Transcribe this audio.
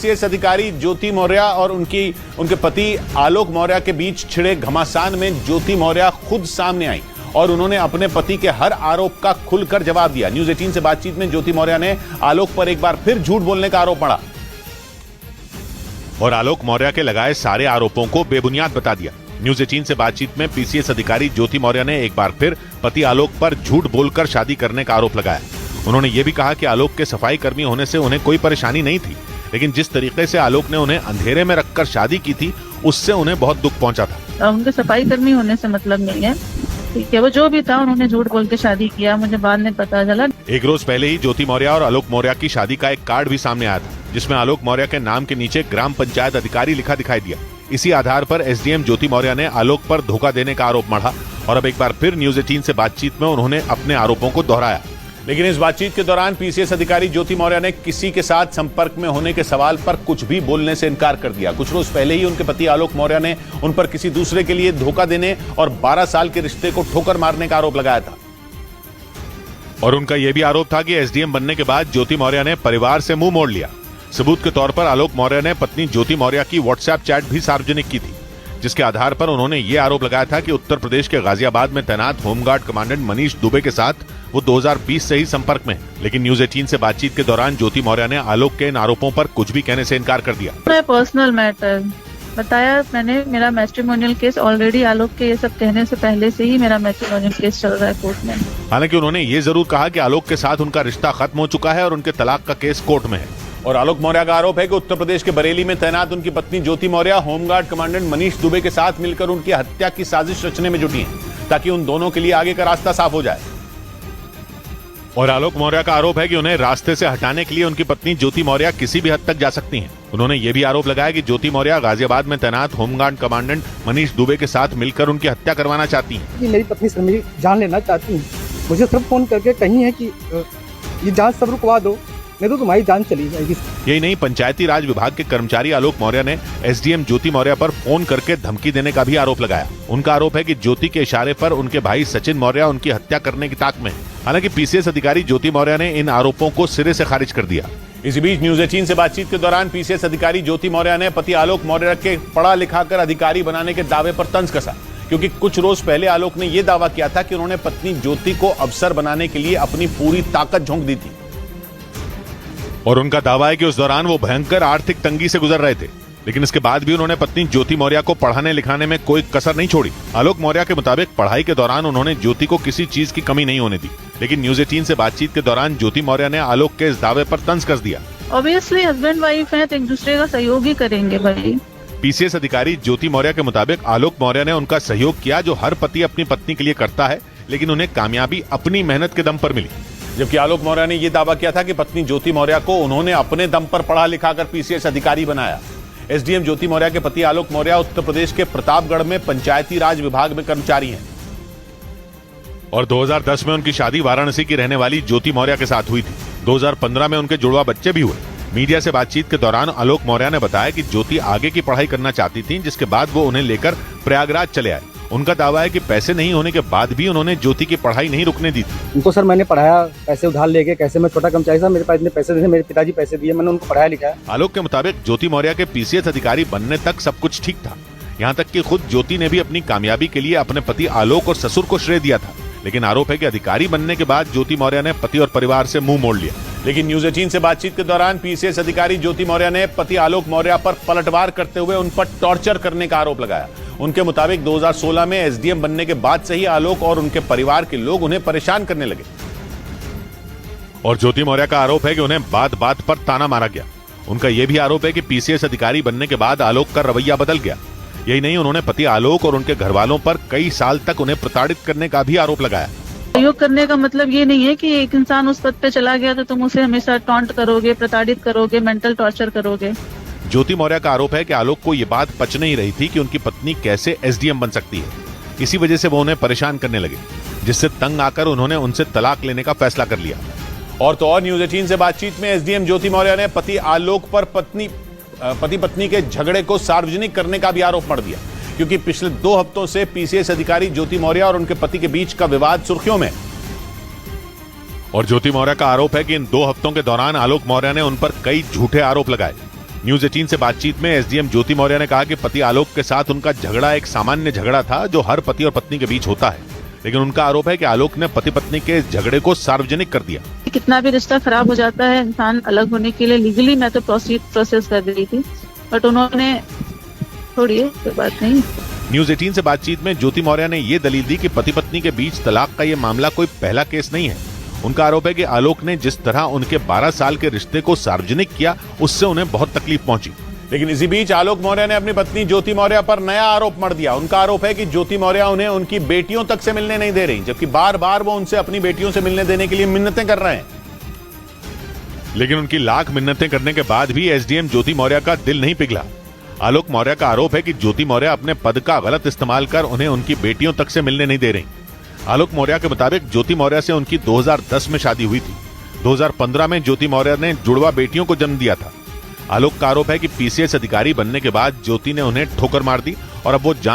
IAS अधिकारी ज्योति मौर्य और उनके पति आलोक मौर्य के बीच छिड़े घमासान में ज्योति मौर्य खुद सामने आई और उन्होंने अपने पति के हर आरोप का खुलकर जवाब दिया। न्यूज 18 से बातचीत में ज्योति मौर्य ने आलोक पर एक बार फिर झूठ बोलने का आरोप मढ़ा और आलोक मौर्य के लगाए सारे आरोपों को बेबुनियाद बता दिया। न्यूज 18 से बातचीत में पीसीएस अधिकारी ज्योति मौर्य ने एक बार फिर पति आलोक पर झूठ बोलकर शादी करने का आरोप लगाया। उन्होंने ये भी कहा कि आलोक के सफाई कर्मी होने से उन्हें कोई परेशानी नहीं थी, लेकिन जिस तरीके से आलोक ने उन्हें अंधेरे में रखकर शादी की थी उससे उन्हें बहुत दुख पहुंचा था। उनके सफाई कर्मी होने से मतलब नहीं है, ठीक है, वो जो भी था उन्होंने झूठ बोल के शादी किया, मुझे बाद में पता चला। एक रोज पहले ही ज्योति मौर्य और आलोक मौर्य की शादी का एक कार्ड भी सामने आया था, जिसमें आलोक मौर्य के नाम के नीचे ग्राम पंचायत अधिकारी लिखा दिखाई दिया। इसी आधार पर एसडीएम ज्योति मौर्य ने आलोक पर धोखा देने का आरोप मढ़ा और अब एक बार फिर न्यूज 18 से बातचीत में उन्होंने अपने आरोपों को दोहराया। लेकिन इस बातचीत के दौरान पीसीएस अधिकारी ज्योति मौर्य ने किसी के साथ संपर्क में होने के सवाल पर कुछ भी बोलने से इनकार कर दिया। कुछ रोज पहले ही उनके पति आलोक मौर्य ने उन पर किसी दूसरे के लिए धोखा देने और 12 साल के रिश्ते को ठोकर मारने का आरोप लगाया था और उनका यह भी आरोप था कि एसडीएम बनने के बाद ज्योति मौर्य ने परिवार से मुंह मोड़ लिया। सबूत के तौर पर आलोक मौर्य ने पत्नी ज्योति मौर्य की व्हाट्सएप चैट भी सार्वजनिक की थी, जिसके आधार पर उन्होंने ये आरोप लगाया था कि उत्तर प्रदेश के गाजियाबाद में तैनात होमगार्ड कमांडेंट मनीष दुबे के साथ वो 2020 से ही संपर्क में है। लेकिन न्यूज 18 से बातचीत के दौरान ज्योति मौर्य ने आलोक के इन आरोपों पर कुछ भी कहने से इनकार कर दिया। पर्सनल मैटर बताया मैंने, मेरा मैट्रिमोनियल केस ऑलरेडी आलोक के ये सब कहने से पहले से ही मेरा मैट्रिमोनियल केस चल रहा है कोर्ट में। हालांकि उन्होंने ये जरूर कहा कि आलोक के साथ उनका रिश्ता खत्म हो चुका है और उनके तलाक का केस कोर्ट में है। और आलोक मौर्य का आरोप है कि उत्तर प्रदेश के बरेली में तैनात उनकी पत्नी ज्योति मौर्य होमगार्ड कमांडेंट मनीष दुबे के साथ मिलकर उनकी हत्या की साजिश रचने में जुटी हैं, ताकि उन दोनों के लिए आगे का रास्ता साफ हो जाए। और आलोक मौर्य का आरोप है कि उन्हें रास्ते से हटाने के लिए उनकी पत्नी ज्योति मौर्य किसी भी हद तक जा सकती हैं। उन्होंने ये भी आरोप लगाया कि ज्योति मौर्य गाजियाबाद में तैनात होमगार्ड कमांडेंट मनीष दुबे के साथ मिलकर उनकी हत्या करवाना चाहती हैं। मेरी पत्नी से मेरी जान लेना चाहती हैं, मुझे सब फोन करके कही है कि ये जांच सब रुकवा दो, नहीं तो तुम्हारी जान चली जाएगी। यही नहीं, पंचायती राज विभाग के कर्मचारी आलोक मौर्य ने एसडीएम ज्योति मौर्य पर फोन करके धमकी देने का भी आरोप लगाया। उनका आरोप है कि ज्योति के इशारे पर उनके भाई सचिन मौर्य उनकी हत्या करने की ताक में है। हालांकि पीसीएस अधिकारी ज्योति मौर्य ने इन आरोपों को सिरे से खारिज कर दिया। इसी बीच न्यूज 18 से बातचीत के दौरान पीसीएस अधिकारी ज्योति मौर्य ने पति आलोक मौर्य के पढ़ा लिखा कर अधिकारी बनाने के दावे पर तंज कसा, क्योंकि कुछ रोज पहले आलोक ने यह दावा किया था कि उन्होंने पत्नी ज्योति को अफसर बनाने के लिए अपनी पूरी ताकत झोंक दी थी और उनका दावा है कि उस दौरान वो भयंकर आर्थिक तंगी से गुजर रहे थे, लेकिन इसके बाद भी उन्होंने पत्नी ज्योति मौर्य को पढ़ाने लिखाने में कोई कसर नहीं छोड़ी। आलोक मौर्य के मुताबिक पढ़ाई के दौरान उन्होंने ज्योति को किसी चीज की कमी नहीं होने दी, लेकिन न्यूज 18 से बातचीत के दौरान ज्योति मौर्य ने आलोक के इस दावे पर तंज कस दिया। ऑब्वियसली हस्बैंड वाइफ है तो एक दूसरे का सहयोग ही करेंगे भाई। पीसीएस अधिकारी ज्योति मौर्य के मुताबिक आलोक मौर्य ने उनका सहयोग किया, जो हर पति अपनी पत्नी के लिए करता है, लेकिन उन्हें कामयाबी अपनी मेहनत के दम पर मिली। जबकि आलोक मौर्य ने यह दावा किया था कि पत्नी ज्योति मौर्य को उन्होंने अपने दम पर पढ़ा लिखा कर पीसीएस अधिकारी बनाया। एसडीएम ज्योति मौर्य के पति आलोक मौर्य उत्तर प्रदेश के प्रतापगढ़ में पंचायती राज विभाग में कर्मचारी हैं और 2010 में उनकी शादी वाराणसी की रहने वाली ज्योति मौर्य के साथ हुई थी। 2015 में उनके जुड़वा बच्चे भी हुए। मीडिया से बातचीत के दौरान आलोक मौर्य ने बताया कि ज्योति आगे की पढ़ाई करना चाहती थी, जिसके बाद वो उन्हें लेकर प्रयागराज चले आए। उनका दावा है कि पैसे नहीं होने के बाद भी उन्होंने ज्योति की पढ़ाई नहीं रुकने दी थी। उनको सर मैंने पढ़ाया, पैसे उधार लेके, कैसे मैं छोटा कर्मचारी था, मेरे पास इतने पैसे थे, मेरे पिताजी पैसे दिए, मैंने उनको पढ़ाया लिखाया। आलोक के मुताबिक ज्योति मौर्य के पीसीएस अधिकारी बनने तक सब कुछ ठीक था, यहाँ तक कि खुद ज्योति ने भी अपनी कामयाबी के लिए अपने पति आलोक और ससुर को श्रेय दिया था। लेकिन आरोप है कि अधिकारी बनने के बाद ज्योति मौर्य ने पति और परिवार से मुंह मोड़ लिया। लेकिन न्यूज 18 से बातचीत के दौरान पीसीएस अधिकारी ज्योति मौर्य ने पति आलोक मौर्य पर पलटवार करते हुए उन पर टॉर्चर करने का आरोप लगाया। उनके मुताबिक 2016 में एसडीएम बनने के बाद से ही आलोक और उनके परिवार के लोग उन्हें परेशान करने लगे और ज्योति मौर्य का आरोप है कि उन्हें बात बात पर ताना मारा गया। उनका यह भी आरोप है कि पीसीएस अधिकारी बनने के बाद आलोक का रवैया बदल गया। यही नहीं, उन्होंने पति आलोक और उनके घर वालों पर कई साल तक उन्हें प्रताड़ित करने का भी आरोप लगाया। सहयोग करने का मतलब ये नहीं है कि एक इंसान उस पद पे चला गया तो तुम उसे हमेशा टॉन्ट करोगे, प्रताड़ित करोगे, मेंटल टॉर्चर करोगे। ज्योति मौर्य का आरोप है कि आलोक को ये बात पच नहीं रही थी कि उनकी पत्नी कैसे एसडीएम बन सकती है। इसी वजह से वो उन्हें परेशान करने लगे, जिससे तंग आकर उन्होंने उनसे तलाक लेने का फैसला कर लिया। और तो और न्यूज 18 से बातचीत में एसडीएम ज्योति मौर्य ने पति आलोक पर पति पत्नी के झगड़े को सार्वजनिक करने का भी आरोप मढ़ दिया, क्योंकि पिछले 2 हफ्तों से पीसीएस अधिकारी ज्योति मौर्य और उनके पति के बीच का विवाद सुर्खियों में। और ज्योति मौर्य का आरोप है कि इन 2 हफ्तों के दौरान आलोक मौर्य ने उन पर कई झूठे आरोप लगाए। न्यूज 18 से बातचीत में एसडीएम ज्योति मौर्य ने कहा कि पति आलोक के साथ उनका झगड़ा एक सामान्य झगड़ा था जो हर पति और पत्नी के बीच होता है, लेकिन उनका आरोप है कि आलोक ने पति पत्नी के इस झगड़े को सार्वजनिक कर दिया। कितना भी रिश्ता खराब हो जाता है, इंसान अलग होने के लिए लीगली मैं तो प्रोसेस कर रही थी, बट उन्होंने छोड़िए, कोई बात नहीं। न्यूज 18 से बातचीत में ज्योति मौर्य ने ये दलील दी कि पति पत्नी के बीच तलाक का ये मामला कोई पहला केस नहीं है। उनका आरोप है कि आलोक ने जिस तरह उनके 12 साल के रिश्ते को सार्वजनिक किया, उससे उन्हें बहुत तकलीफ पहुंची। लेकिन इसी बीच आलोक मौर्य ने अपनी पत्नी ज्योति मौर्य पर नया आरोप मढ़ दिया। उनका आरोप है कि ज्योति मौर्य उन्हें उनकी बेटियों तक से मिलने नहीं दे रही, जबकि बार बार वो उनसे अपनी बेटियों से मिलने देने के लिए मिन्नतें कर रहे हैं। लेकिन उनकी लाख मिन्नतें करने के बाद भी एसडीएम ज्योति मौर्य का दिल नहीं पिघला। आलोक मौर्य का आरोप है कि ज्योति मौर्य अपने पद का गलत इस्तेमाल कर उन्हें उनकी बेटियों तक से मिलने नहीं दे रही। आलोक मौर्य के मुताबिक ज्योति मौर्य से उनकी 2010 में शादी हुई थी। 2015 में ज्योति मौर्य ने जुड़वा बेटियों को जन्म दिया था। आलोक का आरोप है कि पीसीएस अधिकारी बनने के बाद ज्योति ने उन्हें ठोकर मार दी और अब वो